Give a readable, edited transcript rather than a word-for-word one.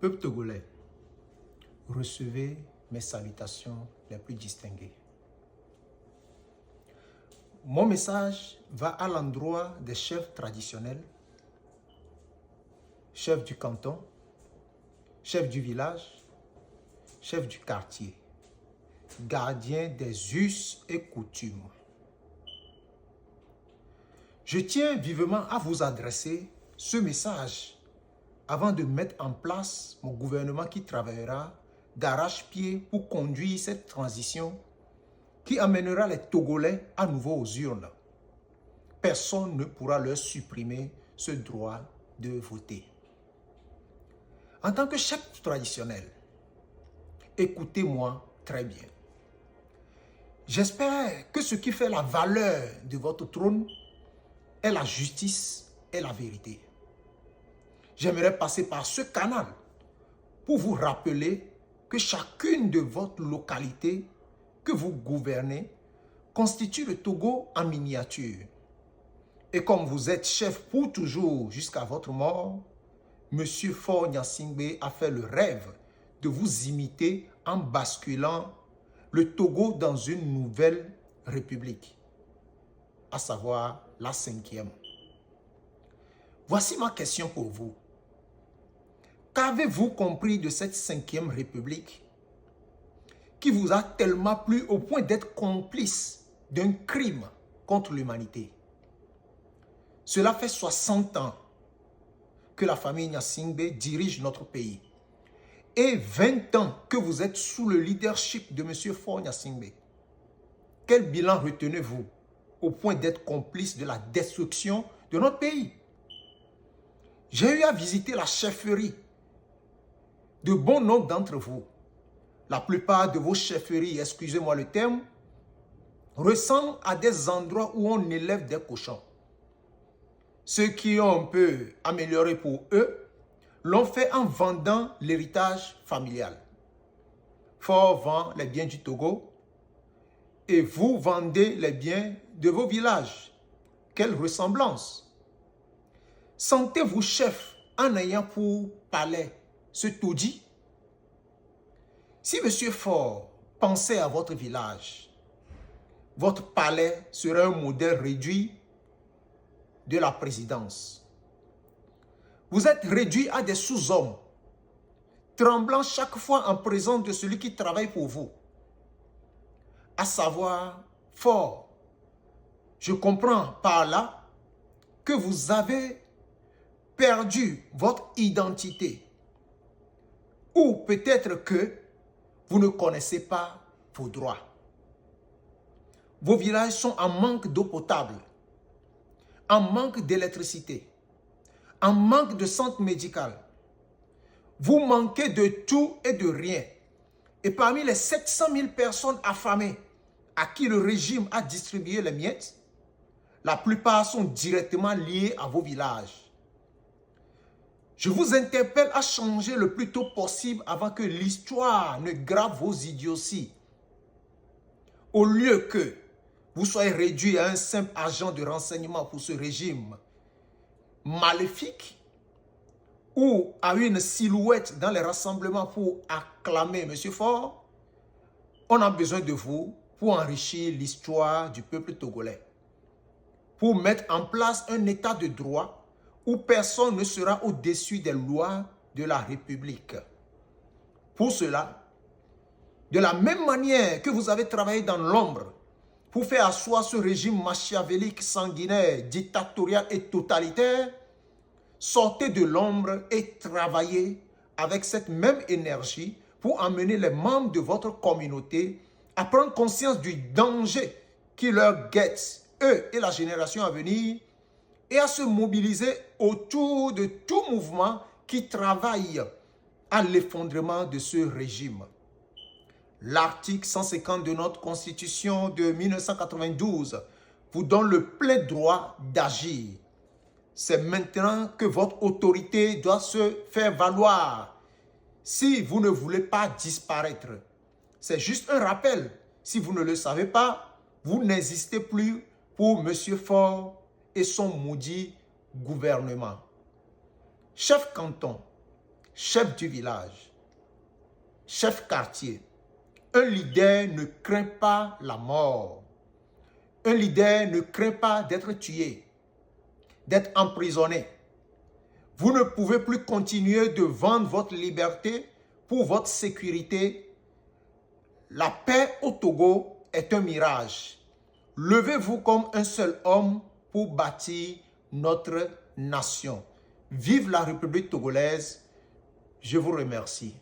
Peuple togolais, recevez mes salutations les plus distinguées. Mon message va à l'endroit des chefs traditionnels, chefs du canton, chefs du village, chefs du quartier, gardiens des us et coutumes. Je tiens vivement à vous adresser ce message avant de mettre en place mon gouvernement qui travaillera d'arrache-pied pour conduire cette transition qui amènera les Togolais à nouveau aux urnes. Personne ne pourra leur supprimer ce droit de voter. En tant que chef traditionnel, écoutez-moi très bien. J'espère que ce qui fait la valeur de votre trône est la justice et la vérité. J'aimerais passer par ce canal pour vous rappeler que chacune de votre localité que vous gouvernez constitue le Togo en miniature. Et comme vous êtes chef pour toujours jusqu'à votre mort, M. Faure Gnassingbé a fait le rêve de vous imiter en basculant le Togo dans une nouvelle république, à savoir la 5e. Voici ma question pour vous. Qu'avez-vous compris de cette 5e république qui vous a tellement plu au point d'être complice d'un crime contre l'humanité? Cela fait 60 ans que la famille Gnassingbé dirige notre pays et 20 ans que vous êtes sous le leadership de M. Faure Gnassingbé. Quel bilan retenez-vous au point d'être complice de la destruction de notre pays? J'ai eu à visiter la chefferie de bon nombre d'entre vous. La plupart de vos chefferies, excusez-moi le terme, ressemblent à des endroits où on élève des cochons. Ceux qui ont un peu amélioré pour eux l'ont fait en vendant l'héritage familial. Faure vend les biens du Togo et vous vendez les biens de vos villages. Quelle ressemblance! Sentez-vous chef en ayant pour palais ce taudis? Si M. Faure pensait à votre village, votre palais serait un modèle réduit de la présidence. Vous êtes réduit à des sous-hommes, tremblant chaque fois en présence de celui qui travaille pour vous, à savoir Faure. Je comprends par là que vous avez perdu votre identité, ou peut-être que vous ne connaissez pas vos droits. Vos villages sont en manque d'eau potable, en manque d'électricité, en manque de centre médical. Vous manquez de tout et de rien. Et parmi les 700 000 personnes affamées à qui le régime a distribué les miettes, la plupart sont directement liés à vos villages. Je vous interpelle à changer le plus tôt possible avant que l'histoire ne grave vos idioties. Au lieu que vous soyez réduit à un simple agent de renseignement pour ce régime maléfique ou à une silhouette dans les rassemblements pour acclamer M. Faure, on a besoin de vous pour enrichir l'histoire du peuple togolais, pour mettre en place un état de droit où personne ne sera au-dessus des lois de la République. Pour cela, de la même manière que vous avez travaillé dans l'ombre pour faire asseoir ce régime machiavélique, sanguinaire, dictatorial et totalitaire, sortez de l'ombre et travaillez avec cette même énergie pour amener les membres de votre communauté à prendre conscience du danger qui leur guette, eux et la génération à venir, et à se mobiliser autour de tout mouvement qui travaille à l'effondrement de ce régime. L'article 150 de notre Constitution de 1992 vous donne le plein droit d'agir. C'est maintenant que votre autorité doit se faire valoir si vous ne voulez pas disparaître. C'est juste un rappel. Si vous ne le savez pas, vous n'existez plus pour M. Faure et son maudit gouvernement. Chef canton, chef du village, chef quartier. Un leader ne craint pas la mort. Un leader ne craint pas d'être tué, d'être emprisonné. Vous ne pouvez plus continuer de vendre votre liberté pour votre sécurité. La paix au Togo est un mirage. Levez-vous comme un seul homme pour bâtir notre nation. Vive la République togolaise. Je vous remercie.